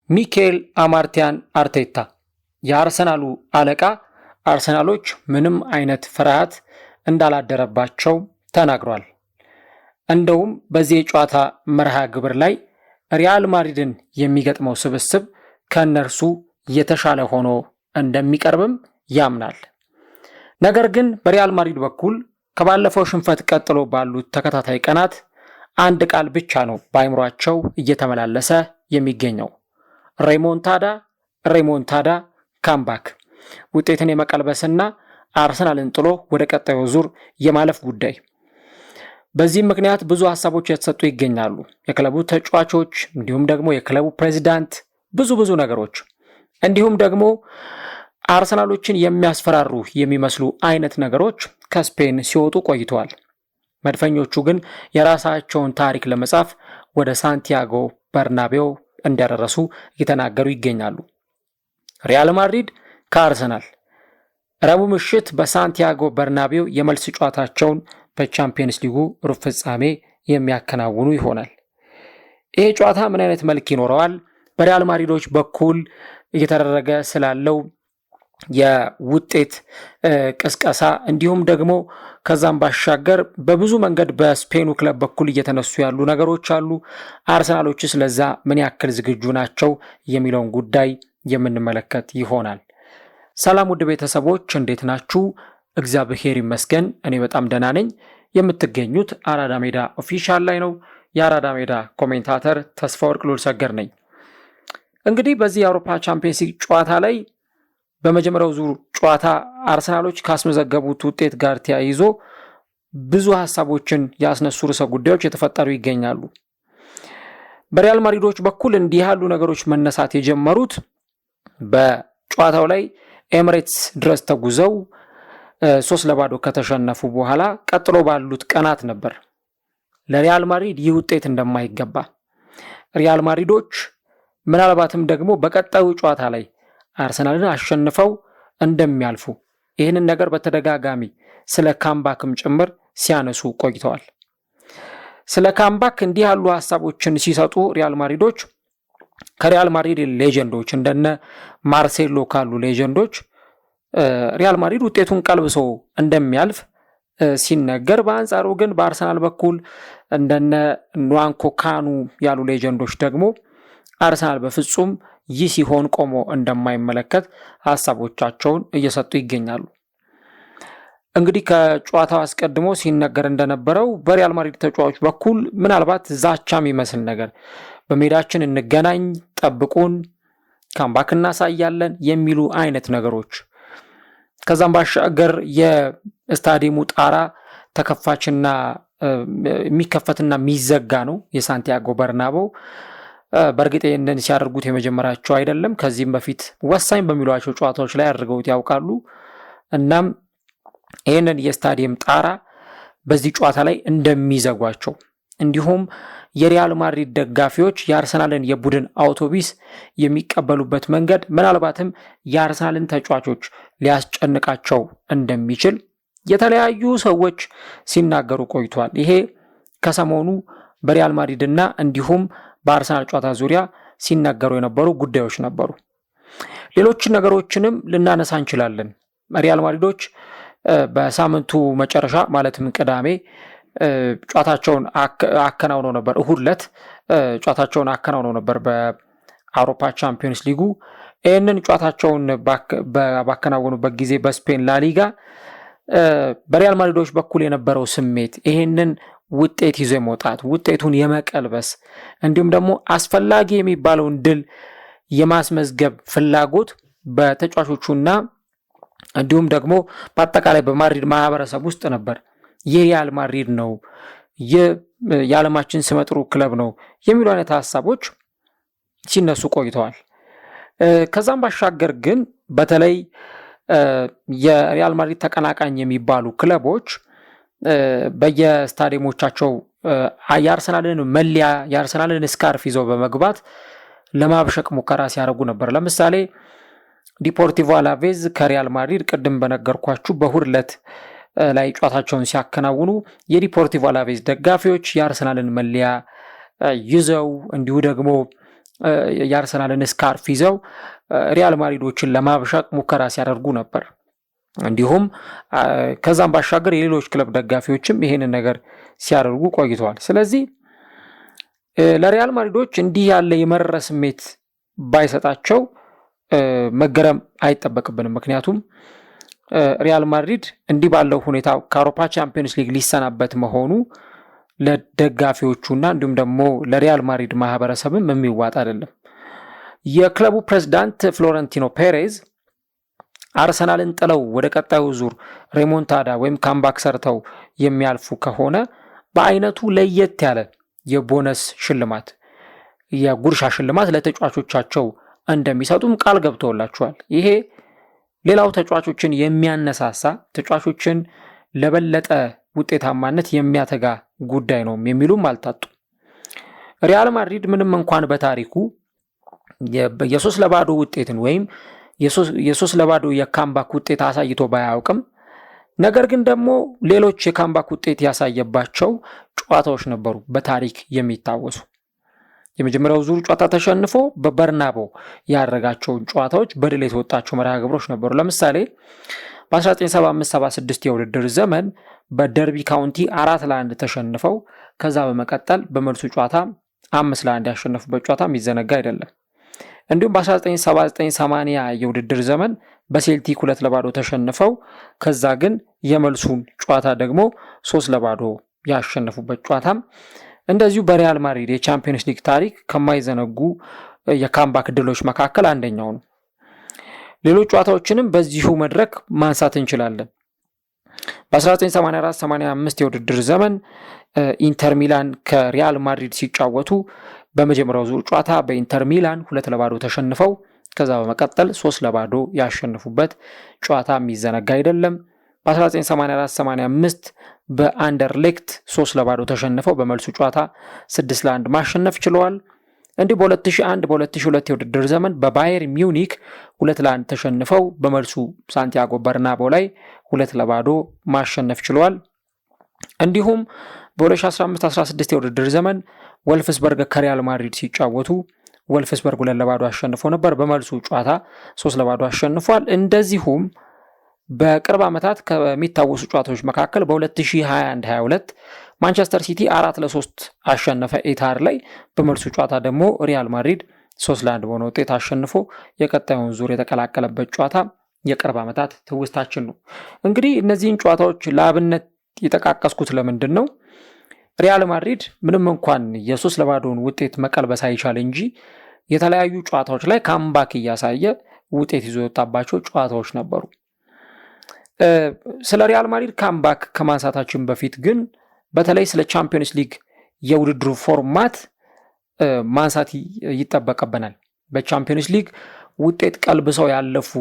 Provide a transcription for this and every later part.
ሚኬል አማርቲያን አርቴታ የአርሰናሉ አለቃ አርሰናሎች ምንም አይነት ፍርሃት እንዳላደረባቸው ተናግሯል። እንደውም በዚህ የጨዋታ መርሃ ግብር ላይ ሪያል ማድሪድን የሚገጥመው ስብስብ ከነርሱ የተሻለ ሆኖ እንደሚቀርብም ያምናል። ነገር ግን በሪያል ማድሪድ በኩል ከባለፈው ሽንፈት ቀጥሎ ባሉት ተከታታይ ቀናት አንድ ቃል ብቻ ነው በአይምሯቸው እየተመላለሰ የሚገኘው፣ ሬሞንታዳ ካምባክ፣ ውጤትን የመቀልበስና አርሰናልን ጥሎ ወደ ቀጣዩ ዙር የማለፍ ጉዳይ። በዚህም ምክንያት ብዙ ሀሳቦች የተሰጡ ይገኛሉ። የክለቡ ተጫዋቾች፣ እንዲሁም ደግሞ የክለቡ ፕሬዚዳንት፣ ብዙ ነገሮች፣ እንዲሁም ደግሞ አርሰናሎችን የሚያስፈራሩ የሚመስሉ አይነት ነገሮች ከስፔን ሲወጡ ቆይተዋል። መድፈኞቹ ግን የራሳቸውን ታሪክ ለመጻፍ ወደ ሳንቲያጎ በርናቤው እንደደረሱ እየተናገሩ ይገኛሉ። ሪያል ማድሪድ ከአርሰናል ረቡዕ ምሽት በሳንቲያጎ በርናቤው የመልስ ጨዋታቸውን በቻምፒየንስ ሊጉ ሩብ ፍጻሜ የሚያከናውኑ ይሆናል። ይሄ ጨዋታ ምን አይነት መልክ ይኖረዋል? በሪያል ማድሪዶች በኩል እየተደረገ ስላለው የውጤት ቅስቀሳ እንዲሁም ደግሞ ከዛም ባሻገር በብዙ መንገድ በስፔኑ ክለብ በኩል እየተነሱ ያሉ ነገሮች አሉ። አርሰናሎች ስለዛ ምን ያክል ዝግጁ ናቸው የሚለውን ጉዳይ የምንመለከት ይሆናል። ሰላም ውድ ቤተሰቦች እንዴት ናችሁ? እግዚአብሔር ይመስገን እኔ በጣም ደህና ነኝ። የምትገኙት አራዳ ሜዳ ኦፊሻል ላይ ነው። የአራዳ ሜዳ ኮሜንታተር ተስፋወርቅ ሉልሰገድ ነኝ። እንግዲህ በዚህ የአውሮፓ ቻምፒየንስ ሊግ ጨዋታ ላይ በመጀመሪያው ዙር ጨዋታ አርሰናሎች ካስመዘገቡት ውጤት ጋር ተያይዞ ብዙ ሀሳቦችን ያስነሱ ርዕሰ ጉዳዮች የተፈጠሩ ይገኛሉ። በሪያል ማድሪዶች በኩል እንዲህ ያሉ ነገሮች መነሳት የጀመሩት በጨዋታው ላይ ኤምሬትስ ድረስ ተጉዘው 3-0 ከተሸነፉ በኋላ ቀጥሎ ባሉት ቀናት ነበር። ለሪያል ማድሪድ ይህ ውጤት እንደማይገባ፣ ሪያል ማድሪዶች ምናልባትም ደግሞ በቀጣዩ ጨዋታ ላይ አርሰናልን አሸንፈው እንደሚያልፉ ይህንን ነገር በተደጋጋሚ ስለ ካምባክም ጭምር ሲያነሱ ቆይተዋል። ስለ ካምባክ እንዲህ ያሉ ሀሳቦችን ሲሰጡ ሪያል ማድሪዶች ከሪያል ማድሪድ ሌጀንዶች እንደነ ማርሴሎ ካሉ ሌጀንዶች ሪያል ማድሪድ ውጤቱን ቀልብሶ እንደሚያልፍ ሲነገር፣ በአንጻሩ ግን በአርሰናል በኩል እንደነ ንዋንኮ ካኑ ያሉ ሌጀንዶች ደግሞ አርሰናል በፍጹም ይህ ሲሆን ቆሞ እንደማይመለከት ሀሳቦቻቸውን እየሰጡ ይገኛሉ። እንግዲህ ከጨዋታው አስቀድሞ ሲነገር እንደነበረው በሪያል ማድሪድ ተጫዋቾች በኩል ምናልባት ዛቻ የሚመስል ነገር በሜዳችን እንገናኝ፣ ጠብቁን፣ ካምባክ እናሳያለን የሚሉ አይነት ነገሮች፣ ከዛም ባሻገር የስታዲየሙ ጣራ ተከፋችና የሚከፈትና የሚዘጋ ነው የሳንቲያጎ በርናቤው። በእርግጥ ይህንን ሲያደርጉት የመጀመሪያቸው አይደለም። ከዚህም በፊት ወሳኝ በሚሏቸው ጨዋታዎች ላይ አድርገውት ያውቃሉ። እናም ይህንን የስታዲየም ጣራ በዚህ ጨዋታ ላይ እንደሚዘጓቸው፣ እንዲሁም የሪያል ማድሪድ ደጋፊዎች የአርሰናልን የቡድን አውቶቡስ የሚቀበሉበት መንገድ ምናልባትም የአርሰናልን ተጫዋቾች ሊያስጨንቃቸው እንደሚችል የተለያዩ ሰዎች ሲናገሩ ቆይቷል። ይሄ ከሰሞኑ በሪያል ማድሪድና እንዲሁም በአርሰናል ጨዋታ ዙሪያ ሲናገሩ የነበሩ ጉዳዮች ነበሩ። ሌሎች ነገሮችንም ልናነሳ እንችላለን። ሪያል ማድሪዶች በሳምንቱ መጨረሻ ማለትም ቅዳሜ ጨዋታቸውን አከናውነው ነበር። እሁድ ዕለት ጨዋታቸውን አከናውነው ነበር በአውሮፓ ቻምፒየንስ ሊጉ። ይህንን ጨዋታቸውን ባከናወኑበት ጊዜ በስፔን ላሊጋ በሪያል ማድሪዶች በኩል የነበረው ስሜት ይህንን ውጤት ይዞ የመውጣት ውጤቱን የመቀልበስ እንዲሁም ደግሞ አስፈላጊ የሚባለውን ድል የማስመዝገብ ፍላጎት በተጫዋቾቹና እንዲሁም ደግሞ በአጠቃላይ በማድሪድ ማህበረሰብ ውስጥ ነበር። የሪያል ማድሪድ ነው፣ የዓለማችን ስመጥሩ ክለብ ነው የሚሉ አይነት ሀሳቦች ሲነሱ ቆይተዋል። ከዛም ባሻገር ግን በተለይ የሪያል ማድሪድ ተቀናቃኝ የሚባሉ ክለቦች በየስታዲየሞቻቸው የአርሰናልን መለያ የአርሰናልን ስካርፍ ይዘው በመግባት ለማብሸቅ ሙከራ ሲያደርጉ ነበር። ለምሳሌ ዲፖርቲቮ አላቬዝ ከሪያል ማድሪድ ቅድም በነገርኳችሁ በእሁድ ዕለት ላይ ጨዋታቸውን ሲያከናውኑ የዲፖርቲቮ አላቬዝ ደጋፊዎች የአርሰናልን መለያ ይዘው እንዲሁ ደግሞ የአርሰናልን ስካርፍ ይዘው ሪያል ማድሪዶችን ለማብሻቅ ሙከራ ሲያደርጉ ነበር። እንዲሁም ከዛም ባሻገር የሌሎች ክለብ ደጋፊዎችም ይሄንን ነገር ሲያደርጉ ቆይተዋል። ስለዚህ ለሪያል ማድሪዶች እንዲህ ያለ የመረረ ስሜት ባይሰጣቸው መገረም አይጠበቅብንም። ምክንያቱም ሪያል ማድሪድ እንዲህ ባለው ሁኔታ ከአውሮፓ ቻምፒየንስ ሊግ ሊሰናበት መሆኑ ለደጋፊዎቹና እንዲሁም ደግሞ ለሪያል ማድሪድ ማህበረሰብም የሚዋጥ አይደለም። የክለቡ ፕሬዝዳንት ፍሎረንቲኖ ፔሬዝ አርሰናልን ጥለው ወደ ቀጣዩ ዙር ሬሞንታዳ ወይም ካምባክ ሰርተው የሚያልፉ ከሆነ በአይነቱ ለየት ያለ የቦነስ ሽልማት የጉርሻ ሽልማት ለተጫዋቾቻቸው እንደሚሰጡም ቃል ገብተውላቸዋል። ይሄ ሌላው ተጫዋቾችን የሚያነሳሳ ተጫዋቾችን ለበለጠ ውጤታማነት የሚያተጋ ጉዳይ ነው የሚሉም አልታጡ። ሪያል ማድሪድ ምንም እንኳን በታሪኩ የ3-0 ውጤትን ወይም የ3-0 የካምባክ ውጤት አሳይቶ ባያውቅም ነገር ግን ደግሞ ሌሎች የካምባክ ውጤት ያሳየባቸው ጨዋታዎች ነበሩ በታሪክ የሚታወሱ። የመጀመሪያው ዙር ጨዋታ ተሸንፎ በበርናቦ ያደረጋቸውን ጨዋታዎች በድል የተወጣቸው መርሃ ግብሮች ነበሩ። ለምሳሌ በ1975-76 የውድድር ዘመን በደርቢ ካውንቲ 4-1 ተሸንፈው ከዛ በመቀጠል በመልሱ ጨዋታ 5-1 ያሸነፉበት ጨዋታ የሚዘነጋ አይደለም። እንዲሁም በ1979-80 የውድድር ዘመን በሴልቲክ 2-0 ተሸንፈው ከዛ ግን የመልሱን ጨዋታ ደግሞ 3-0 ያሸነፉበት ጨዋታም እንደዚሁ በሪያል ማድሪድ የቻምፒየንስ ሊግ ታሪክ ከማይዘነጉ የካምባክ ድሎች መካከል አንደኛው ነው። ሌሎች ጨዋታዎችንም በዚሁ መድረክ ማንሳት እንችላለን። በ1984-85 የውድድር ዘመን ኢንተር ሚላን ከሪያል ማድሪድ ሲጫወቱ በመጀመሪያው ዙር ጨዋታ በኢንተር ሚላን 2-0 ተሸንፈው ከዛ በመቀጠል 3-0 ያሸነፉበት ጨዋታ የሚዘነጋ አይደለም። በ1984-85 በአንደርሌክት 3-0 ተሸንፈው በመልሱ ጨዋታ 6-1 ማሸነፍ ችለዋል። እንዲሁ በ2001 በ2002 የውድድር ዘመን በባየር ሚዩኒክ 2-1 ተሸንፈው በመልሱ ሳንቲያጎ በርናቦ ላይ 2-0 ማሸነፍ ችለዋል። እንዲሁም በ2015-16 የውድድር ዘመን ወልፍስበርግ ከሪያል ማድሪድ ሲጫወቱ ወልፍስበርግ 2-0 አሸንፎ ነበር። በመልሱ ጨዋታ 3-0 አሸንፏል። እንደዚሁም በቅርብ ዓመታት ከሚታወሱ ጨዋታዎች መካከል በ2021-22 ማንቸስተር ሲቲ 4-3 አሸነፈ ኢታር ላይ። በመልሱ ጨዋታ ደግሞ ሪያል ማድሪድ 3-1 በሆነ ውጤት አሸንፎ የቀጣዩን ዙር የተቀላቀለበት ጨዋታ የቅርብ ዓመታት ትውስታችን ነው። እንግዲህ እነዚህን ጨዋታዎች ለአብነት የጠቃቀስኩት ለምንድን ነው? ሪያል ማድሪድ ምንም እንኳን የ3-0 ውጤት መቀልበስ አይቻል እንጂ የተለያዩ ጨዋታዎች ላይ ካምባክ እያሳየ ውጤት ይዞ የወጣባቸው ጨዋታዎች ነበሩ። ስለ ሪያል ማድሪድ ካምባክ ከማንሳታችን በፊት ግን በተለይ ስለ ቻምፒየንስ ሊግ የውድድሩ ፎርማት ማንሳት ይጠበቅብናል። በቻምፒየንስ ሊግ ውጤት ቀልብሰው ያለፉ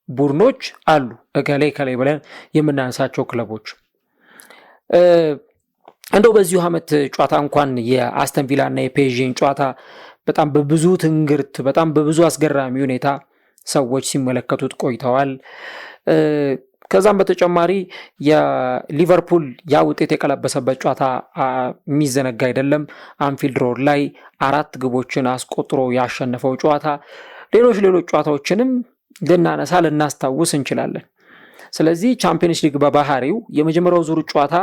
ቡድኖች አሉ፣ እከሌ ብለን የምናነሳቸው ክለቦች። እንደው በዚሁ ዓመት ጨዋታ እንኳን የአስተን ቪላ እና የፔዥን ጨዋታ በጣም በብዙ ትንግርት በጣም በብዙ አስገራሚ ሁኔታ ሰዎች ሲመለከቱት ቆይተዋል። ከዛም በተጨማሪ የሊቨርፑል ያ ውጤት የቀለበሰበት ጨዋታ የሚዘነጋ አይደለም። አንፊልድ ሮድ ላይ 4 ግቦችን አስቆጥሮ ያሸነፈው ጨዋታ፣ ሌሎች ጨዋታዎችንም ልናስታውስ እንችላለን። ስለዚህ ቻምፒየንስ ሊግ በባህሪው የመጀመሪያው ዙር ጨዋታ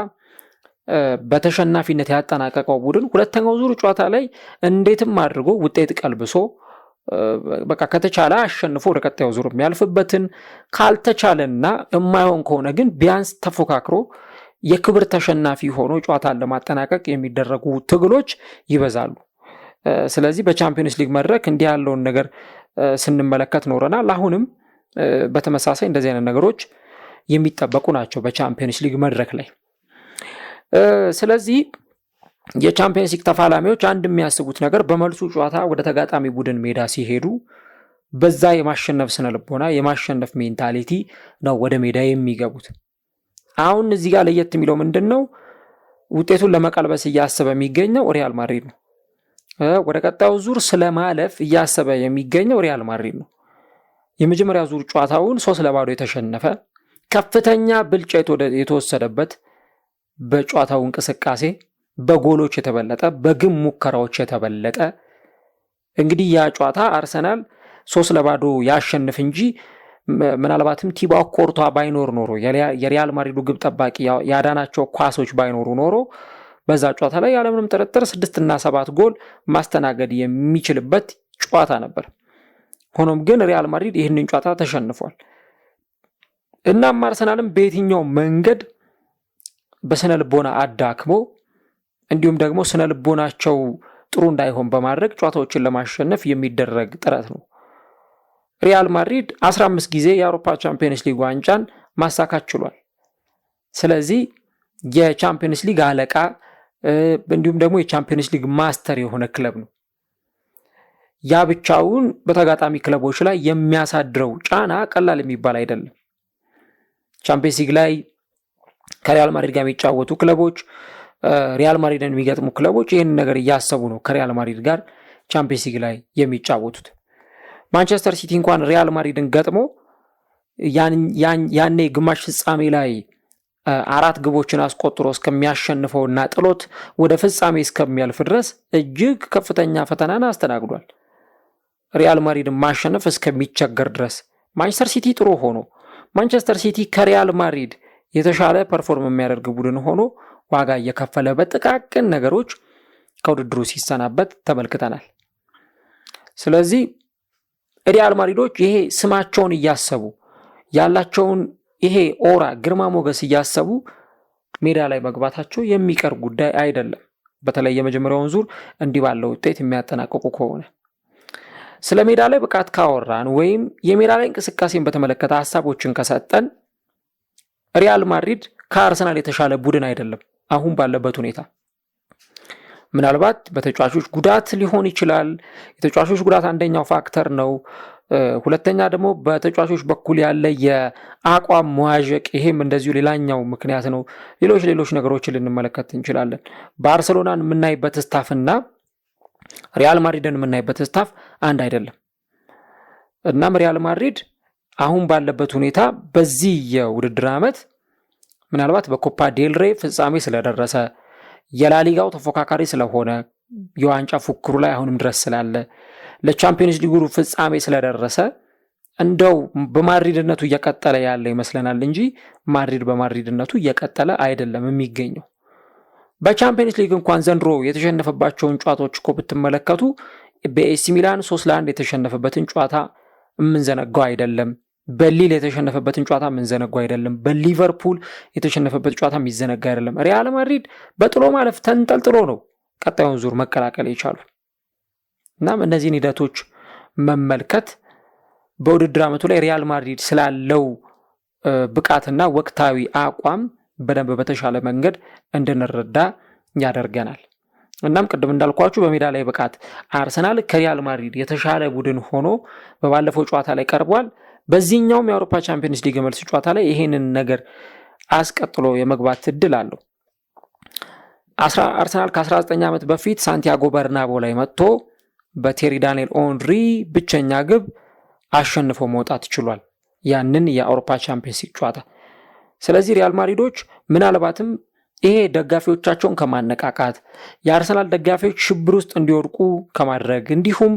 በተሸናፊነት ያጠናቀቀው ቡድን ሁለተኛው ዙር ጨዋታ ላይ እንዴትም አድርጎ ውጤት ቀልብሶ በቃ ከተቻለ አሸንፎ ወደ ቀጣዩ ዙር የሚያልፍበትን ካልተቻለና የማይሆን ከሆነ ግን ቢያንስ ተፎካክሮ የክብር ተሸናፊ ሆኖ ጨዋታን ለማጠናቀቅ የሚደረጉ ትግሎች ይበዛሉ። ስለዚህ በቻምፒየንስ ሊግ መድረክ እንዲህ ያለውን ነገር ስንመለከት ኖረናል። አሁንም በተመሳሳይ እንደዚህ አይነት ነገሮች የሚጠበቁ ናቸው በቻምፒየንስ ሊግ መድረክ ላይ። ስለዚህ የቻምፒየንስ ሊግ ተፋላሚዎች አንድ የሚያስቡት ነገር በመልሱ ጨዋታ ወደ ተጋጣሚ ቡድን ሜዳ ሲሄዱ በዛ የማሸነፍ ስነልቦና የማሸነፍ ሜንታሊቲ ነው ወደ ሜዳ የሚገቡት። አሁን እዚህ ጋር ለየት የሚለው ምንድነው? ውጤቱን ለመቀልበስ እያሰበ የሚገኘው ሪያል ማድሪድ ነው። ወደ ቀጣዩ ዙር ስለማለፍ እያሰበ የሚገኘው ሪያል ማድሪድ ነው። የመጀመሪያ ዙር ጨዋታውን 3-0 የተሸነፈ ከፍተኛ ብልጫ የተወሰደበት በጨዋታው እንቅስቃሴ በጎሎች የተበለጠ በግብ ሙከራዎች የተበለጠ እንግዲህ ያ ጨዋታ አርሰናል 3-0 ያሸንፍ እንጂ ምናልባትም ቲባው ኮርቷ ባይኖር ኖሮ የሪያል ማድሪዱ ግብ ጠባቂ ያዳናቸው ኳሶች ባይኖሩ ኖሮ በዛ ጨዋታ ላይ ያለምንም ጥርጥር 6 እና 7 ጎል ማስተናገድ የሚችልበት ጨዋታ ነበር። ሆኖም ግን ሪያል ማድሪድ ይህንን ጨዋታ ተሸንፏል። እናም አርሰናልም በየትኛው መንገድ በስነ ልቦና አዳክሞ እንዲሁም ደግሞ ስነ ልቦናቸው ጥሩ እንዳይሆን በማድረግ ጨዋታዎችን ለማሸነፍ የሚደረግ ጥረት ነው። ሪያል ማድሪድ 15 ጊዜ የአውሮፓ ቻምፒየንስ ሊግ ዋንጫን ማሳካት ችሏል። ስለዚህ የቻምፒየንስ ሊግ አለቃ እንዲሁም ደግሞ የቻምፒየንስ ሊግ ማስተር የሆነ ክለብ ነው። ያ ብቻውን በተጋጣሚ ክለቦች ላይ የሚያሳድረው ጫና ቀላል የሚባል አይደለም። ቻምፒየንስ ሊግ ላይ ከሪያል ማድሪድ ጋር የሚጫወቱ ክለቦች፣ ሪያል ማድሪድን የሚገጥሙ ክለቦች ይህን ነገር እያሰቡ ነው ከሪያል ማድሪድ ጋር ቻምፒየንስ ሊግ ላይ የሚጫወቱት። ማንቸስተር ሲቲ እንኳን ሪያል ማድሪድን ገጥሞ ያኔ ግማሽ ፍጻሜ ላይ 4 ግቦችን አስቆጥሮ እስከሚያሸንፈውና ጥሎት ወደ ፍጻሜ እስከሚያልፍ ድረስ እጅግ ከፍተኛ ፈተናን አስተናግዷል። ሪያል ማድሪድን ማሸነፍ እስከሚቸገር ድረስ ማንቸስተር ሲቲ ጥሩ ሆኖ ማንቸስተር ሲቲ ከሪያል ማድሪድ የተሻለ ፐርፎርም የሚያደርግ ቡድን ሆኖ ዋጋ እየከፈለ በጥቃቅን ነገሮች ከውድድሩ ሲሰናበት ተመልክተናል። ስለዚህ ሪያል ማድሪዶች ይሄ ስማቸውን እያሰቡ ያላቸውን ይሄ ኦራ ግርማ ሞገስ እያሰቡ ሜዳ ላይ መግባታቸው የሚቀር ጉዳይ አይደለም። በተለይ የመጀመሪያውን ዙር እንዲህ ባለው ውጤት የሚያጠናቅቁ ከሆነ ስለ ሜዳ ላይ ብቃት ካወራን ወይም የሜዳ ላይ እንቅስቃሴን በተመለከተ ሐሳቦችን ከሰጠን ሪያል ማድሪድ ከአርሰናል የተሻለ ቡድን አይደለም አሁን ባለበት ሁኔታ። ምናልባት በተጫዋቾች ጉዳት ሊሆን ይችላል። የተጫዋቾች ጉዳት አንደኛው ፋክተር ነው። ሁለተኛ ደግሞ በተጫዋቾች በኩል ያለ የአቋም መዋዠቅ፣ ይሄም እንደዚሁ ሌላኛው ምክንያት ነው። ሌሎች ነገሮችን ልንመለከት እንችላለን። ባርሴሎናን የምናይበት ስታፍና ሪያል ማድሪድን የምናይበት ስታፍ አንድ አይደለም። እናም ሪያል ማድሪድ አሁን ባለበት ሁኔታ በዚህ የውድድር ዓመት ምናልባት በኮፓ ዴልሬ ፍጻሜ ስለደረሰ የላሊጋው ተፎካካሪ ስለሆነ የዋንጫ ፉክሩ ላይ አሁንም ድረስ ስላለ ለቻምፒየንስ ሊጉ ፍጻሜ ስለደረሰ እንደው በማድሪድነቱ እየቀጠለ ያለ ይመስለናል እንጂ ማድሪድ በማድሪድነቱ እየቀጠለ አይደለም የሚገኘው። በቻምፒየንስ ሊግ እንኳን ዘንድሮ የተሸነፈባቸውን ጨዋታዎች እኮ ብትመለከቱ በኤሲ ሚላን 3-1 የተሸነፈበትን ጨዋታ የምንዘነጋው አይደለም። በሊል የተሸነፈበትን ጨዋታ የምንዘነጋው አይደለም። በሊቨርፑል የተሸነፈበት ጨዋታ የሚዘነጋ አይደለም። ሪያል ማድሪድ በጥሎ ማለፍ ተንጠልጥሎ ነው ቀጣዩን ዙር መቀላቀል የቻሉ። እናም እነዚህን ሂደቶች መመልከት በውድድር ዓመቱ ላይ ሪያል ማድሪድ ስላለው ብቃትና ወቅታዊ አቋም በደንብ በተሻለ መንገድ እንድንረዳ ያደርገናል። እናም ቅድም እንዳልኳችሁ በሜዳ ላይ ብቃት አርሰናል ከሪያል ማድሪድ የተሻለ ቡድን ሆኖ በባለፈው ጨዋታ ላይ ቀርቧል። በዚህኛውም የአውሮፓ ቻምፒየንስ ሊግ መልስ ጨዋታ ላይ ይሄንን ነገር አስቀጥሎ የመግባት እድል አለው። አርሰናል ከ19 ዓመት በፊት ሳንቲያጎ በርናቦ ላይ መጥቶ በቴሪ ዳንኤል ኦንሪ ብቸኛ ግብ አሸንፎ መውጣት ችሏል ያንን የአውሮፓ ቻምፒየንስ ሊግ ጨዋታ። ስለዚህ ሪያል ማድሪዶች ምናልባትም ይሄ ደጋፊዎቻቸውን ከማነቃቃት የአርሰናል ደጋፊዎች ሽብር ውስጥ እንዲወድቁ ከማድረግ እንዲሁም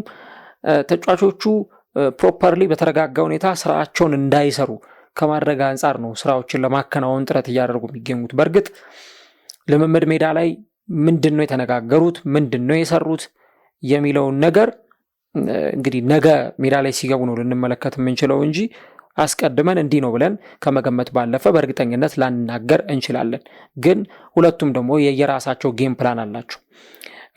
ተጫዋቾቹ ፕሮፐርሊ በተረጋጋ ሁኔታ ስራቸውን እንዳይሰሩ ከማድረግ አንጻር ነው ስራዎችን ለማከናወን ጥረት እያደረጉ የሚገኙት። በእርግጥ ልምምድ ሜዳ ላይ ምንድነው የተነጋገሩት፣ ምንድነው የሰሩት የሚለውን ነገር እንግዲህ ነገ ሜዳ ላይ ሲገቡ ነው ልንመለከት የምንችለው እንጂ አስቀድመን እንዲህ ነው ብለን ከመገመት ባለፈ በእርግጠኝነት ላንናገር እንችላለን። ግን ሁለቱም ደግሞ የየራሳቸው ጌም ፕላን አላቸው።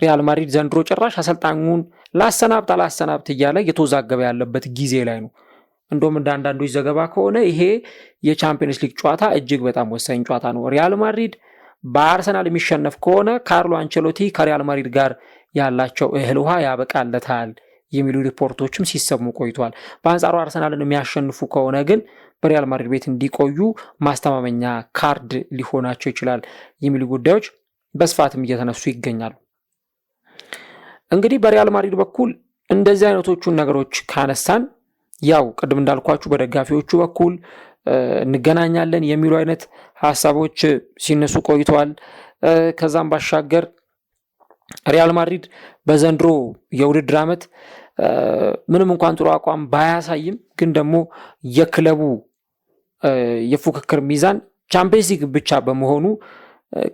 ሪያል ማድሪድ ዘንድሮ ጭራሽ አሰልጣኙን ላሰናብት እያለ እየተወዛገበ ያለበት ጊዜ ላይ ነው። እንደውም እንደ አንዳንዶች ዘገባ ከሆነ ይሄ የቻምፒየንስ ሊግ ጨዋታ እጅግ በጣም ወሳኝ ጨዋታ ነው። ሪያል ማድሪድ በአርሰናል የሚሸነፍ ከሆነ ካርሎ አንቸሎቲ ከሪያል ማድሪድ ጋር ያላቸው እህል ውሃ ያበቃለታል የሚሉ ሪፖርቶችም ሲሰሙ ቆይቷል። በአንጻሩ አርሰናልን የሚያሸንፉ ከሆነ ግን በሪያል ማድሪድ ቤት እንዲቆዩ ማስተማመኛ ካርድ ሊሆናቸው ይችላል የሚሉ ጉዳዮች በስፋትም እየተነሱ ይገኛሉ። እንግዲህ በሪያል ማድሪድ በኩል እንደዚህ አይነቶቹን ነገሮች ካነሳን ያው ቅድም እንዳልኳችሁ በደጋፊዎቹ በኩል እንገናኛለን የሚሉ አይነት ሐሳቦች ሲነሱ ቆይተዋል። ከዛም ባሻገር ሪያል ማድሪድ በዘንድሮ የውድድር ዓመት ምንም እንኳን ጥሩ አቋም ባያሳይም ግን ደግሞ የክለቡ የፉክክር ሚዛን ቻምፒየንስ ሊግ ብቻ በመሆኑ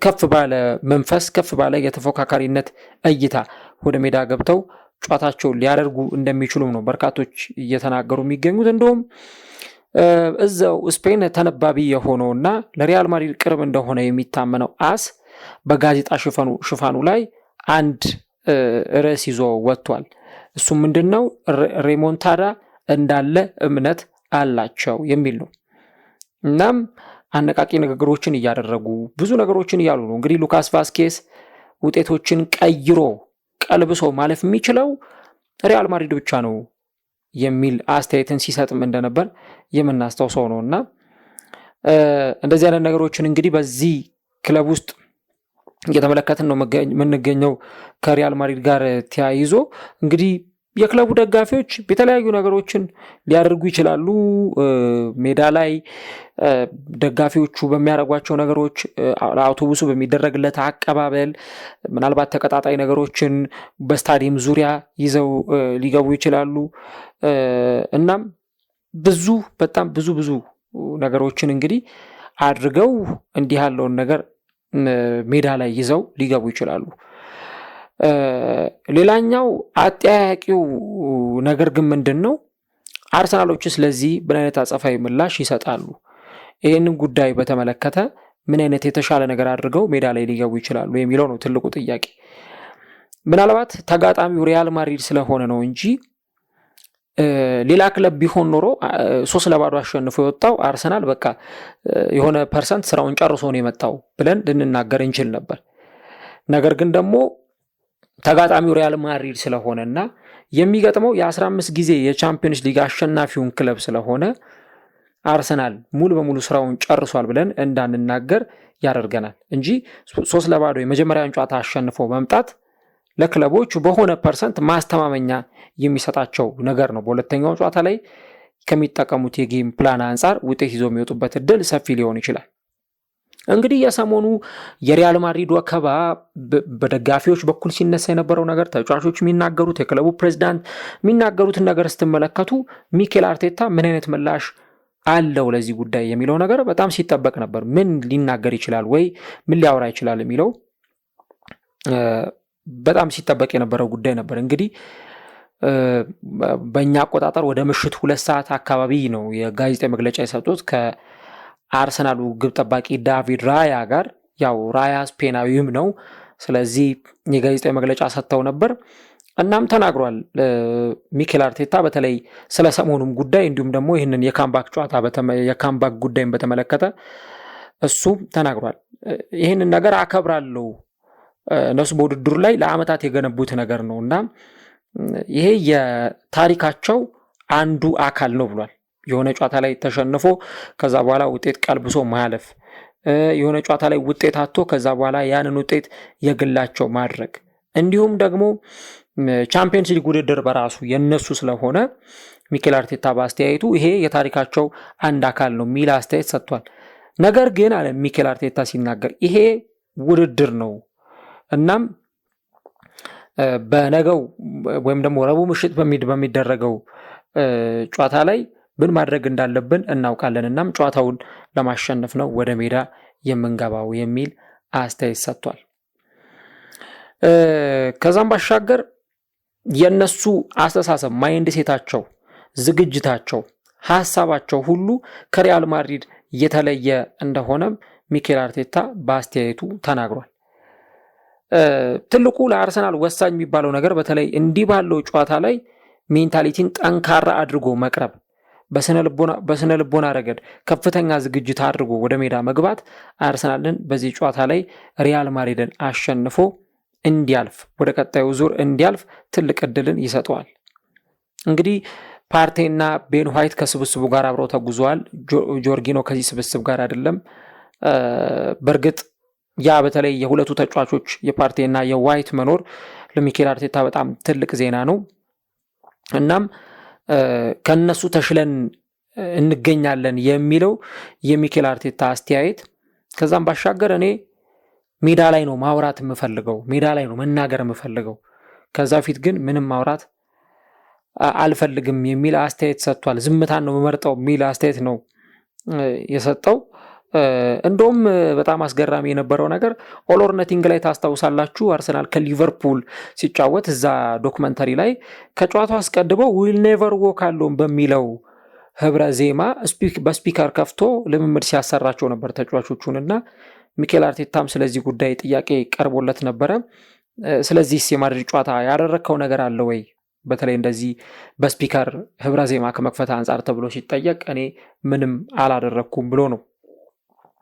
ከፍ ባለ መንፈስ ከፍ ባለ የተፎካካሪነት እይታ ወደ ሜዳ ገብተው ጨዋታቸውን ሊያደርጉ እንደሚችሉም ነው በርካቶች እየተናገሩ የሚገኙት። እንደውም እዛው ስፔን ተነባቢ የሆነውና ለሪያል ማድሪድ ቅርብ እንደሆነ የሚታመነው አስ በጋዜጣ ሽፋኑ ላይ አንድ ርዕስ ይዞ ወጥቷል። እሱም ምንድነው? ሬሞንታዳ እንዳለ እምነት አላቸው የሚል ነው። እናም አነቃቂ ንግግሮችን እያደረጉ ብዙ ነገሮችን እያሉ ነው። እንግዲህ ሉካስ ቫስኬዝ ውጤቶችን ቀይሮ ቀልብሶ ማለፍ የሚችለው ሪያል ማድሪድ ብቻ ነው የሚል አስተያየትን ሲሰጥም እንደነበር የምናስታውሰው ነውና እንደዚህ አይነት ነገሮችን እንግዲህ በዚህ ክለብ ውስጥ እየተመለከትን ነው የምንገኘው። ከሪያል ማድሪድ ጋር ተያይዞ እንግዲህ የክለቡ ደጋፊዎች የተለያዩ ነገሮችን ሊያደርጉ ይችላሉ። ሜዳ ላይ ደጋፊዎቹ በሚያደርጓቸው ነገሮች፣ አውቶቡሱ በሚደረግለት አቀባበል፣ ምናልባት ተቀጣጣይ ነገሮችን በስታዲየም ዙሪያ ይዘው ሊገቡ ይችላሉ። እናም በጣም ብዙ ነገሮችን እንግዲህ አድርገው እንዲህ ያለውን ነገር ሜዳ ላይ ይዘው ሊገቡ ይችላሉ። ሌላኛው አጠያያቂው ነገር ግን ምንድነው? አርሰናሎች ስለዚህ ምን አይነት አጸፋዊ ምላሽ ይሰጣሉ? ይህንን ጉዳይ በተመለከተ ምን አይነት የተሻለ ነገር አድርገው ሜዳ ላይ ሊገቡ ይችላሉ የሚለው ነው ትልቁ ጥያቄ። ምናልባት ተጋጣሚው ሪያል ማድሪድ ስለሆነ ነው እንጂ ሌላ ክለብ ቢሆን ኖሮ 3-0 አሸንፎ የወጣው አርሰናል በቃ የሆነ ፐርሰንት ስራውን ጨርሶ ነው የመጣው ብለን ልንናገር እንችል ነበር። ነገር ግን ደግሞ ተጋጣሚው ሪያል ማድሪድ ስለሆነና የሚገጥመው የ15 ጊዜ የቻምፒየንስ ሊግ አሸናፊውን ክለብ ስለሆነ አርሰናል ሙሉ በሙሉ ስራውን ጨርሷል ብለን እንዳንናገር ያደርገናል እንጂ 3-0 የመጀመሪያውን ጨዋታ አሸንፎ መምጣት ለክለቦች በሆነ ፐርሰንት ማስተማመኛ የሚሰጣቸው ነገር ነው። በሁለተኛው ጨዋታ ላይ ከሚጠቀሙት የጌም ፕላን አንጻር ውጤት ይዞ የሚወጡበት እድል ሰፊ ሊሆን ይችላል። እንግዲህ የሰሞኑ የሪያል ማድሪድ ወከባ በደጋፊዎች በኩል ሲነሳ የነበረው ነገር፣ ተጫዋቾች የሚናገሩት፣ የክለቡ ፕሬዝዳንት የሚናገሩትን ነገር ስትመለከቱ ሚኬል አርቴታ ምን አይነት ምላሽ አለው ለዚህ ጉዳይ የሚለው ነገር በጣም ሲጠበቅ ነበር። ምን ሊናገር ይችላል ወይ ምን ሊያወራ ይችላል የሚለው በጣም ሲጠበቅ የነበረው ጉዳይ ነበር። እንግዲህ በእኛ አቆጣጠር ወደ ምሽት 2 ሰዓት አካባቢ ነው የጋዜጣዊ መግለጫ የሰጡት ከአርሰናሉ ግብ ጠባቂ ዳቪድ ራያ ጋር። ያው ራያ ስፔናዊም ነው፣ ስለዚህ የጋዜጣዊ መግለጫ ሰጥተው ነበር። እናም ተናግሯል ሚኬል አርቴታ በተለይ ስለ ሰሞኑም ጉዳይ እንዲሁም ደግሞ ይህንን የካምባክ ጉዳይን በተመለከተ እሱ ተናግሯል። ይህንን ነገር አከብራለሁ፣ እነሱ በውድድሩ ላይ ለአመታት የገነቡት ነገር ነው እና ይሄ የታሪካቸው አንዱ አካል ነው ብሏል። የሆነ ጨዋታ ላይ ተሸንፎ ከዛ በኋላ ውጤት ቀልብሶ ማለፍ፣ የሆነ ጨዋታ ላይ ውጤት አጥቶ ከዛ በኋላ ያንን ውጤት የግላቸው ማድረግ፣ እንዲሁም ደግሞ ቻምፒየንስ ሊግ ውድድር በራሱ የነሱ ስለሆነ ሚኬል አርቴታ በአስተያየቱ ይሄ የታሪካቸው አንድ አካል ነው የሚል አስተያየት ሰጥቷል። ነገር ግን አለ ሚኬል አርቴታ ሲናገር ይሄ ውድድር ነው፣ እናም በነገው ወይም ደግሞ ረቡዕ ምሽት በሚደረገው ጨዋታ ላይ ምን ማድረግ እንዳለብን እናውቃለን፣ እናም ጨዋታውን ለማሸነፍ ነው ወደ ሜዳ የምንገባው የሚል አስተያየት ሰጥቷል። ከዛም ባሻገር የነሱ አስተሳሰብ፣ ማይንድ ሴታቸው፣ ዝግጅታቸው፣ ሐሳባቸው ሁሉ ከሪያል ማድሪድ የተለየ እንደሆነም ሚኬል አርቴታ በአስተያየቱ ተናግሯል። ትልቁ ለአርሰናል ወሳኝ የሚባለው ነገር በተለይ እንዲህ ባለው ጨዋታ ላይ ሜንታሊቲን ጠንካራ አድርጎ መቅረብ፣ በስነ ልቦና ረገድ ከፍተኛ ዝግጅት አድርጎ ወደ ሜዳ መግባት አርሰናልን በዚህ ጨዋታ ላይ ሪያል ማድሪድን አሸንፎ እንዲያልፍ ወደ ቀጣዩ ዙር እንዲያልፍ ትልቅ እድልን ይሰጠዋል። እንግዲህ ፓርቴና ቤን ዋይት ከስብስቡ ጋር አብረው ተጉዘዋል። ጆርጊኖ ከዚህ ስብስብ ጋር አይደለም። በእርግጥ ያ በተለይ የሁለቱ ተጫዋቾች የፓርቴና የዋይት መኖር ለሚኬል አርቴታ በጣም ትልቅ ዜና ነው። እናም ከነሱ ተሽለን እንገኛለን የሚለው የሚኬል አርቴታ አስተያየት። ከዛም ባሻገር እኔ ሜዳ ላይ ነው ማውራት የምፈልገው፣ ሜዳ ላይ ነው መናገር የምፈልገው፣ ከዛ ፊት ግን ምንም ማውራት አልፈልግም የሚል አስተያየት ሰጥቷል። ዝምታን ነው የምመርጠው የሚል አስተያየት ነው የሰጠው። እንደውም በጣም አስገራሚ የነበረው ነገር ኦል ኦር ነቲንግ ላይ ታስታውሳላችሁ፣ አርሰናል ከሊቨርፑል ሲጫወት እዛ ዶክመንተሪ ላይ ከጨዋታው አስቀድመው ዊል ኔቨር ዎክ አሎን በሚለው ህብረ ዜማ በስፒከር ከፍቶ ልምምድ ሲያሰራቸው ነበር ተጫዋቾቹንና ሚኬል አርቴታም ስለዚህ ጉዳይ ጥያቄ ቀርቦለት ነበረ። ስለዚህ የማድሪድ ጨዋታ ያደረግከው ነገር አለ ወይ በተለይ እንደዚህ በስፒከር ህብረ ዜማ ከመክፈት አንጻር ተብሎ ሲጠየቅ እኔ ምንም አላደረግኩም ብሎ ነው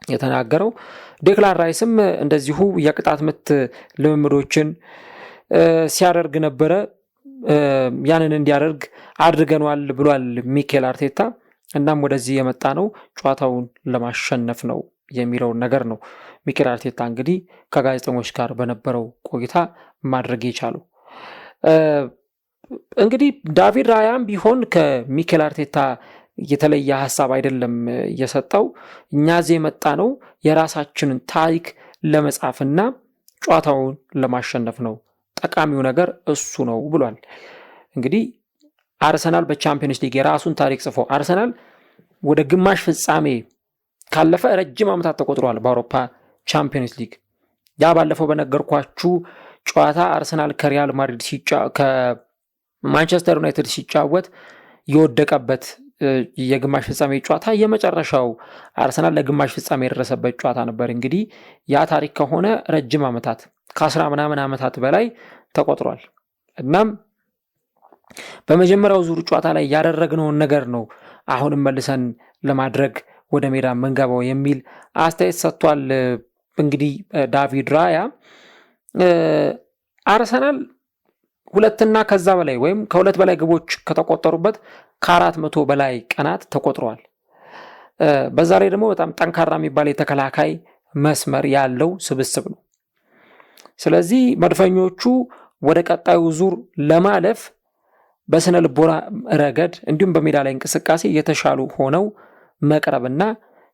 የተናገረው። ዴክላን ራይስም እንደዚሁ የቅጣት ምት ልምምዶችን ሲያደርግ ነበረ። ያንን እንዲያደርግ አድርገኗል ብሏል ሚኬል አርቴታ። እናም ወደዚህ የመጣ ነው ጨዋታውን ለማሸነፍ ነው የሚለውን ነገር ነው ሚኬል አርቴታ እንግዲህ ከጋዜጠኞች ጋር በነበረው ቆይታ ማድረግ የቻለው። እንግዲህ ዳቪድ ራያም ቢሆን ከሚኬል አርቴታ የተለየ ሀሳብ አይደለም የሰጠው። እኛ እዚህ የመጣ ነው የራሳችንን ታሪክ ለመጻፍና ጨዋታውን ለማሸነፍ ነው፣ ጠቃሚው ነገር እሱ ነው ብሏል። እንግዲህ አርሰናል በቻምፒየንስ ሊግ የራሱን ታሪክ ጽፎ አርሰናል ወደ ግማሽ ፍጻሜ ካለፈ ረጅም ዓመታት ተቆጥሯል በአውሮፓ ቻምፒየንስ ሊግ። ያ ባለፈው በነገርኳችሁ ጨዋታ አርሰናል ከሪያል ማድሪድ ከማንቸስተር ዩናይትድ ሲጫወት የወደቀበት የግማሽ ፍጻሜ ጨዋታ የመጨረሻው አርሰናል ለግማሽ ፍጻሜ የደረሰበት ጨዋታ ነበር። እንግዲህ ያ ታሪክ ከሆነ ረጅም ዓመታት ከ10 ምናምን ዓመታት በላይ ተቆጥሯል። እናም በመጀመሪያው ዙር ጨዋታ ላይ ያደረግነውን ነገር ነው አሁንም መልሰን ለማድረግ ወደ ሜዳ መንገባው የሚል አስተያየት ሰጥቷል። እንግዲህ ዳቪድ ራያ አርሰናል 2 ከዛ በላይ ወይም ከ2 በላይ ግቦች ከተቆጠሩበት ከ400 በላይ ቀናት ተቆጥረዋል። በዛ ላይ ደግሞ በጣም ጠንካራ የሚባል የተከላካይ መስመር ያለው ስብስብ ነው። ስለዚህ መድፈኞቹ ወደ ቀጣዩ ዙር ለማለፍ በስነ ልቦና ረገድ እንዲሁም በሜዳ ላይ እንቅስቃሴ የተሻሉ ሆነው መቅረብና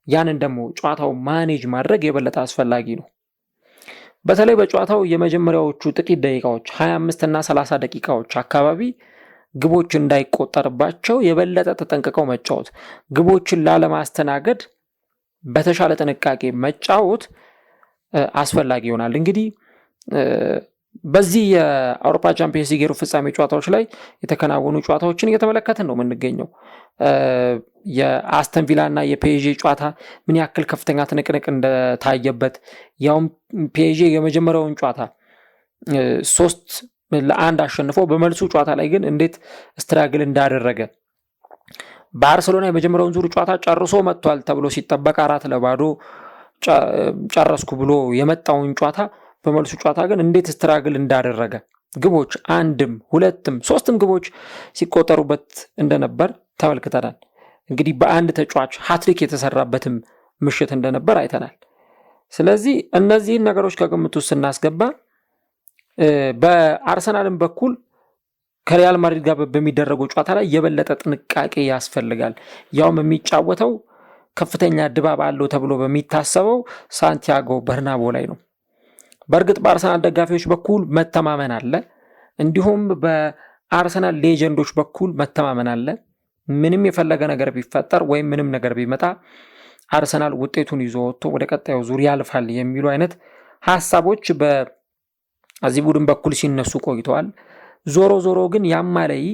ያንን ደግሞ ጨዋታው ማኔጅ ማድረግ የበለጠ አስፈላጊ ነው። በተለይ በጨዋታው የመጀመሪያዎቹ ጥቂት ደቂቃዎች 25 እና 30 ደቂቃዎች አካባቢ ግቦች እንዳይቆጠርባቸው የበለጠ ተጠንቅቀው መጫወት፣ ግቦችን ላለማስተናገድ በተሻለ ጥንቃቄ መጫወት አስፈላጊ ይሆናል። እንግዲህ በዚህ የአውሮፓ ቻምፒየንስ ሊግ የሩብ ፍጻሜ ጨዋታዎች ላይ የተከናወኑ ጨዋታዎችን እየተመለከትን ነው የምንገኘው። የአስተን ቪላ እና የፒኤስጂ ጨዋታ ምን ያክል ከፍተኛ ትንቅንቅ እንደታየበት፣ ያውም ፒኤስጂ የመጀመሪያውን ጨዋታ 3-1 አሸንፎ በመልሱ ጨዋታ ላይ ግን እንዴት ስትራግል እንዳደረገ፣ ባርሴሎና የመጀመሪያውን ዙር ጨዋታ ጨርሶ መጥቷል ተብሎ ሲጠበቅ 4-0 ጨረስኩ ብሎ የመጣውን ጨዋታ በመልሱ ጨዋታ ግን እንዴት ስትራግል እንዳደረገ፣ ግቦች 1ም 2ም 3ም ግቦች ሲቆጠሩበት እንደነበር ተመልክተናል። እንግዲህ በአንድ ተጫዋች ሃትሪክ የተሰራበትም ምሽት እንደነበር አይተናል። ስለዚህ እነዚህን ነገሮች ከግምት ውስጥ ስናስገባ በአርሰናልም በኩል ከሪያል ማድሪድ ጋር በሚደረገው ጨዋታ ላይ የበለጠ ጥንቃቄ ያስፈልጋል። ያውም የሚጫወተው ከፍተኛ ድባብ አለው ተብሎ በሚታሰበው ሳንቲያጎ በርናቦ ላይ ነው። በእርግጥ በአርሰናል ደጋፊዎች በኩል መተማመን አለ፣ እንዲሁም በአርሰናል ሌጀንዶች በኩል መተማመን አለ። ምንም የፈለገ ነገር ቢፈጠር ወይም ምንም ነገር ቢመጣ አርሰናል ውጤቱን ይዞ ወጥቶ ወደ ቀጣዩ ዙር ያልፋል የሚሉ አይነት ሐሳቦች በዚህ ቡድን በኩል ሲነሱ ቆይተዋል። ዞሮ ዞሮ ግን ያማለይ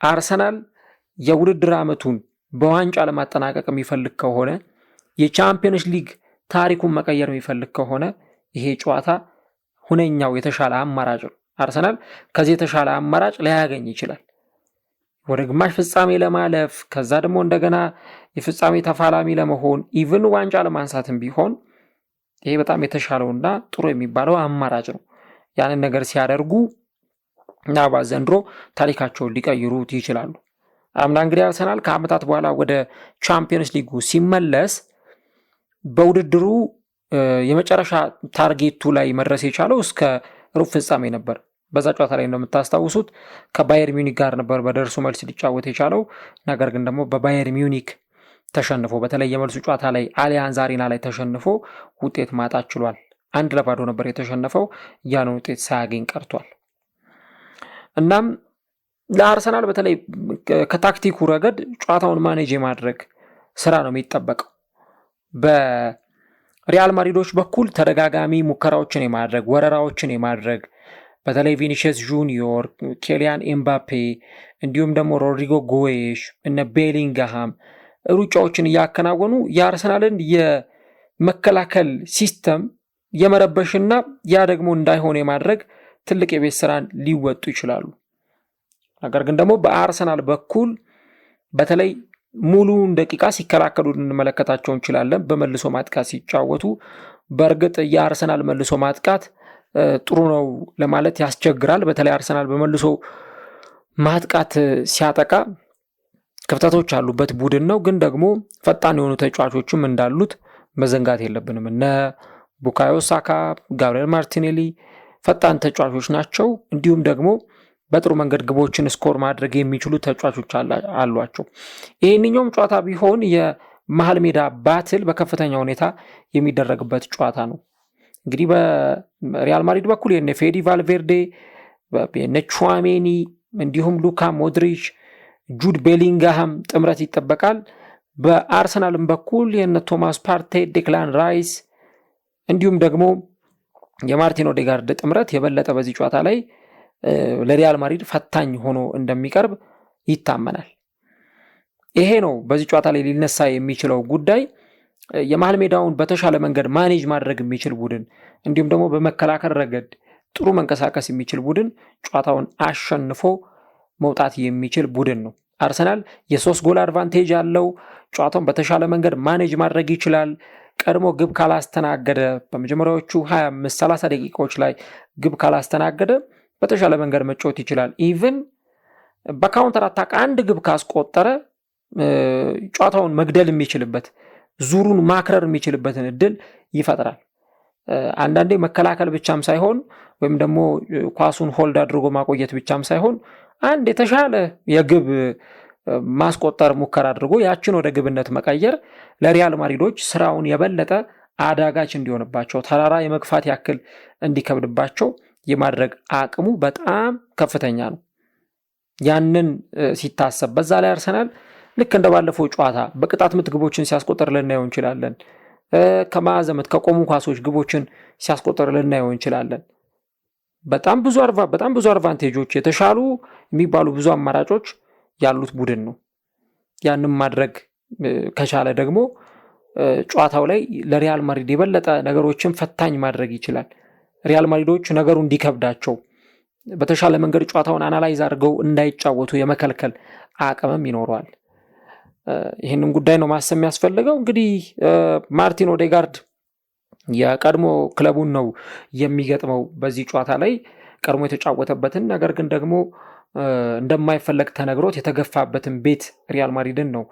አርሰናል የውድድር ዓመቱን በዋንጫ ለማጠናቀቅ የሚፈልግ ከሆነ፣ የቻምፒየንስ ሊግ ታሪኩን መቀየር የሚፈልግ ከሆነ ይሄ ጨዋታ ሁነኛው የተሻለ አማራጭ ነው። አርሰናል ከዚህ የተሻለ አማራጭ ላያገኝ ይችላል ወደ ግማሽ ፍጻሜ ለማለፍ፣ ከዛ ደግሞ እንደገና የፍጻሜ ተፋላሚ ለመሆን፣ ኢቭን ዋንጫ ለማንሳትም ቢሆን ይሄ በጣም የተሻለውና ጥሩ የሚባለው አማራጭ ነው። ያንን ነገር ሲያደርጉ ምናልባት ዘንድሮ ታሪካቸውን ሊቀይሩት ይችላሉ። አምና እንግዲህ አርሰናል ከዓመታት በኋላ ወደ ቻምፒየንስ ሊጉ ሲመለስ በውድድሩ የመጨረሻ ታርጌቱ ላይ መድረስ የቻለው እስከ ሩብ ፍጻሜ ነበር። በዛ ጨዋታ ላይ እንደምታስታውሱት ከባየር ሚዩኒክ ጋር ነበር በደርሶ መልስ ሊጫወት የቻለው። ነገር ግን ደግሞ በባየር ሚዩኒክ ተሸንፎ፣ በተለይ የመልሱ ጨዋታ ላይ አሊያንዝ አሬና ላይ ተሸንፎ ውጤት ማጣት ችሏል። 1-0 ነበር የተሸነፈው። ያን ውጤት ሳያገኝ ቀርቷል። እናም ለአርሰናል በተለይ ከታክቲኩ ረገድ ጨዋታውን ማኔጅ የማድረግ ስራ ነው የሚጠበቀው። በሪያል ማድሪዶች በኩል ተደጋጋሚ ሙከራዎችን የማድረግ ወረራዎችን የማድረግ በተለይ ቪኒሺየስ ጁኒዮር፣ ኬሊያን ኤምባፔ እንዲሁም ደግሞ ሮድሪጎ ጎዬሽ እነ ቤሊንግሃም ሩጫዎችን እያከናወኑ የአርሰናልን የመከላከል ሲስተም የመረበሽና ያ ደግሞ እንዳይሆን የማድረግ ትልቅ የቤት ስራን ሊወጡ ይችላሉ። ነገር ግን ደግሞ በአርሰናል በኩል በተለይ ሙሉውን ደቂቃ ሲከላከሉ እንመለከታቸው እንችላለን። በመልሶ ማጥቃት ሲጫወቱ በእርግጥ የአርሰናል መልሶ ማጥቃት ጥሩ ነው ለማለት ያስቸግራል። በተለይ አርሰናል በመልሶ ማጥቃት ሲያጠቃ ክፍተቶች ያሉበት ቡድን ነው። ግን ደግሞ ፈጣን የሆኑ ተጫዋቾችም እንዳሉት መዘንጋት የለብንም። እነ ቡካዮ ሳካ፣ ጋብሪኤል ማርቲኔሊ ፈጣን ተጫዋቾች ናቸው። እንዲሁም ደግሞ በጥሩ መንገድ ግቦችን ስኮር ማድረግ የሚችሉ ተጫዋቾች አሏቸው። ይህንኛውም ጨዋታ ቢሆን የመሃል ሜዳ ባትል በከፍተኛ ሁኔታ የሚደረግበት ጨዋታ ነው። እንግዲህ በሪያል ማድሪድ በኩል የነ ፌዲ ቫልቬርዴ፣ የነ ቹዋሜኒ እንዲሁም ሉካ ሞድሪች፣ ጁድ ቤሊንግሃም ጥምረት ይጠበቃል። በአርሰናልም በኩል የነ ቶማስ ፓርቴ፣ ዴክላን ራይስ እንዲሁም ደግሞ የማርቲን ኦዴጋርድ ጥምረት የበለጠ በዚህ ጨዋታ ላይ ለሪያል ማድሪድ ፈታኝ ሆኖ እንደሚቀርብ ይታመናል። ይሄ ነው በዚህ ጨዋታ ላይ ሊነሳ የሚችለው ጉዳይ። የመሃል ሜዳውን በተሻለ መንገድ ማኔጅ ማድረግ የሚችል ቡድን እንዲሁም ደግሞ በመከላከል ረገድ ጥሩ መንቀሳቀስ የሚችል ቡድን ጨዋታውን አሸንፎ መውጣት የሚችል ቡድን ነው። አርሰናል የ3 ጎል አድቫንቴጅ ያለው ጨዋታውን በተሻለ መንገድ ማኔጅ ማድረግ ይችላል። ቀድሞ ግብ ካላስተናገደ በመጀመሪያዎቹ 25-30 ደቂቃዎች ላይ ግብ ካላስተናገደ በተሻለ መንገድ መጫወት ይችላል። ኢቭን በካውንተር አታክ አንድ ግብ ካስቆጠረ ጨዋታውን መግደል የሚችልበት ዙሩን ማክረር የሚችልበትን እድል ይፈጥራል። አንዳንዴ መከላከል ብቻም ሳይሆን ወይም ደግሞ ኳሱን ሆልድ አድርጎ ማቆየት ብቻም ሳይሆን አንድ የተሻለ የግብ ማስቆጠር ሙከራ አድርጎ ያችን ወደ ግብነት መቀየር ለሪያል ማድሪዶች ስራውን የበለጠ አዳጋች እንዲሆንባቸው ተራራ የመግፋት ያክል እንዲከብድባቸው የማድረግ አቅሙ በጣም ከፍተኛ ነው። ያንን ሲታሰብ በዛ ላይ አርሰናል ልክ እንደባለፈው ጨዋታ በቅጣት ምት ግቦችን ሲያስቆጠር ልናየው እንችላለን። ከማዕዘን ምት ከቆሙ ኳሶች ግቦችን ሲያስቆጠር ልናየው እንችላለን። በጣም ብዙ አድቫንቴጆች የተሻሉ የሚባሉ ብዙ አማራጮች ያሉት ቡድን ነው። ያንን ማድረግ ከቻለ ደግሞ ጨዋታው ላይ ለሪያል ማድሪድ የበለጠ ነገሮችን ፈታኝ ማድረግ ይችላል። ሪያል ማድሪዶች ነገሩ እንዲከብዳቸው በተሻለ መንገድ ጨዋታውን አናላይዝ አድርገው እንዳይጫወቱ የመከልከል አቅምም ይኖረዋል። ይህንን ጉዳይ ነው ማሰብ የሚያስፈልገው። እንግዲህ ማርቲን ኦዴጋርድ የቀድሞ ክለቡን ነው የሚገጥመው በዚህ ጨዋታ ላይ ቀድሞ የተጫወተበትን ነገር ግን ደግሞ እንደማይፈለግ ተነግሮት የተገፋበትን ቤት ሪያል ማድሪድን ነው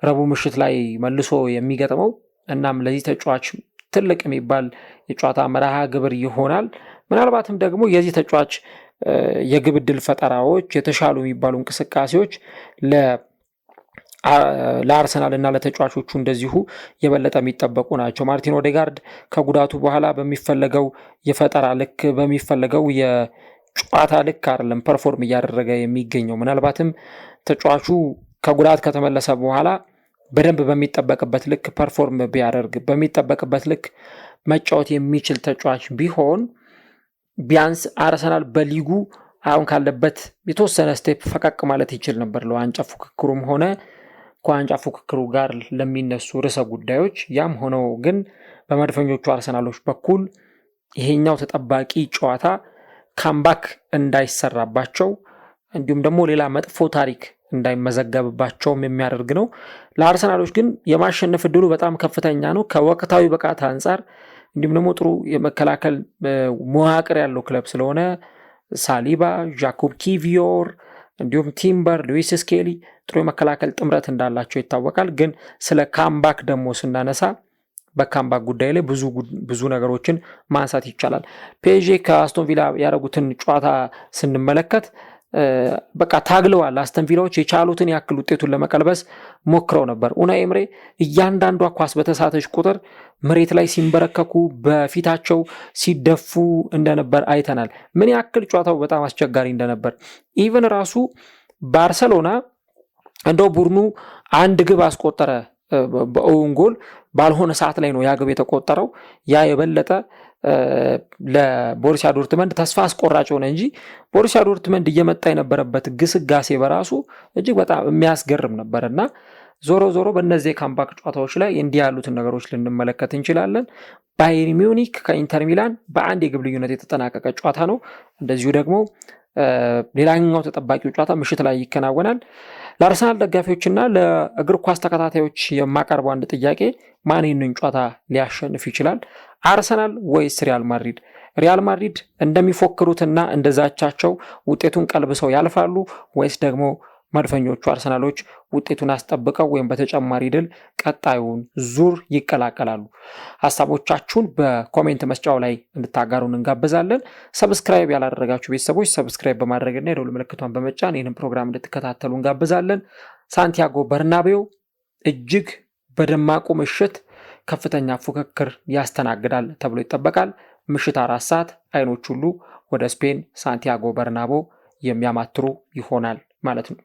ረቡዕ ምሽት ላይ መልሶ የሚገጥመው። እናም ለዚህ ተጫዋች ትልቅ የሚባል የጨዋታ መርሃ ግብር ይሆናል። ምናልባትም ደግሞ የዚህ ተጫዋች የግብ ዕድል ፈጠራዎች የተሻሉ የሚባሉ እንቅስቃሴዎች ለአርሰናል እና ለተጫዋቾቹ እንደዚሁ የበለጠ የሚጠበቁ ናቸው። ማርቲን ኦዴጋርድ ከጉዳቱ በኋላ በሚፈለገው የፈጠራ ልክ በሚፈለገው የጨዋታ ልክ አይደለም ፐርፎርም እያደረገ የሚገኘው። ምናልባትም ተጫዋቹ ከጉዳት ከተመለሰ በኋላ በደንብ በሚጠበቅበት ልክ ፐርፎርም ቢያደርግ በሚጠበቅበት ልክ መጫወት የሚችል ተጫዋች ቢሆን ቢያንስ አርሰናል በሊጉ አሁን ካለበት የተወሰነ ስቴፕ ፈቀቅ ማለት ይችል ነበር ለዋንጫ ፉክክሩም ሆነ ከዋንጫ ፉክክሩ ጋር ለሚነሱ ርዕሰ ጉዳዮች። ያም ሆነው ግን በመድፈኞቹ አርሰናሎች በኩል ይሄኛው ተጠባቂ ጨዋታ ካምባክ እንዳይሰራባቸው እንዲሁም ደግሞ ሌላ መጥፎ ታሪክ እንዳይመዘገብባቸውም የሚያደርግ ነው። ለአርሰናሎች ግን የማሸነፍ ዕድሉ በጣም ከፍተኛ ነው ከወቅታዊ ብቃት አንጻር እንዲሁም ደግሞ ጥሩ የመከላከል መዋቅር ያለው ክለብ ስለሆነ ሳሊባ፣ ጃኮብ ኪቪዮር እንዲሁም ቲምበር፣ ሉዊስ ስኬሊ ጥሩ የመከላከል ጥምረት እንዳላቸው ይታወቃል። ግን ስለ ካምባክ ደግሞ ስናነሳ በካምባክ ጉዳይ ላይ ብዙ ነገሮችን ማንሳት ይቻላል። ፔዤ ከአስቶን ቪላ ያደረጉትን ጨዋታ ስንመለከት በቃ ታግለዋል። አስተን ቪላዎች የቻሉትን ያክል ውጤቱን ለመቀልበስ ሞክረው ነበር። ኡናይ ኤምሬ እያንዳንዷ ኳስ በተሳተች ቁጥር መሬት ላይ ሲንበረከኩ በፊታቸው ሲደፉ እንደነበር አይተናል። ምን ያክል ጨዋታው በጣም አስቸጋሪ እንደነበር ኢቨን ራሱ ባርሰሎና እንደው ቡድኑ አንድ ግብ አስቆጠረ በኦውን ጎል ባልሆነ ሰዓት ላይ ነው ያ ግብ የተቆጠረው። ያ የበለጠ ለቦሩሲያ ዶርትመንድ ተስፋ አስቆራጭ ሆነ እንጂ ቦሩሲያ ዶርትመንድ እየመጣ የነበረበት ግስጋሴ በራሱ እጅግ በጣም የሚያስገርም ነበርና ዞሮ ዞሮ በእነዚህ ካምባክ ጨዋታዎች ላይ እንዲህ ያሉትን ነገሮች ልንመለከት እንችላለን። ባየር ሚዩኒክ ከኢንተር ሚላን በአንድ የግብ ልዩነት የተጠናቀቀ ጨዋታ ነው። እንደዚሁ ደግሞ ሌላኛው ተጠባቂው ጨዋታ ምሽት ላይ ይከናወናል። ለአርሰናል ደጋፊዎችና ለእግር ኳስ ተከታታዮች የማቀርበው አንድ ጥያቄ ማን ይህንን ጨዋታ ሊያሸንፍ ይችላል? አርሰናል ወይስ ሪያል ማድሪድ? ሪያል ማድሪድ እንደሚፎክሩትና እንደዛቻቸው ውጤቱን ቀልብሰው ያልፋሉ ወይስ ደግሞ መድፈኞቹ አርሰናሎች ውጤቱን አስጠብቀው ወይም በተጨማሪ ድል ቀጣዩን ዙር ይቀላቀላሉ? ሀሳቦቻችሁን በኮሜንት መስጫው ላይ እንድታጋሩን እንጋብዛለን። ሰብስክራይብ ያላደረጋችሁ ቤተሰቦች ሰብስክራይብ በማድረግና የደወል ምልክቷን በመጫን ይህንን ፕሮግራም እንድትከታተሉ እንጋብዛለን። ሳንቲያጎ በርናቤው እጅግ በደማቁ ምሽት ከፍተኛ ፉክክር ያስተናግዳል ተብሎ ይጠበቃል። ምሽት 4 ሰዓት አይኖች ሁሉ ወደ ስፔን ሳንቲያጎ በርናቦ የሚያማትሩ ይሆናል ማለት ነው።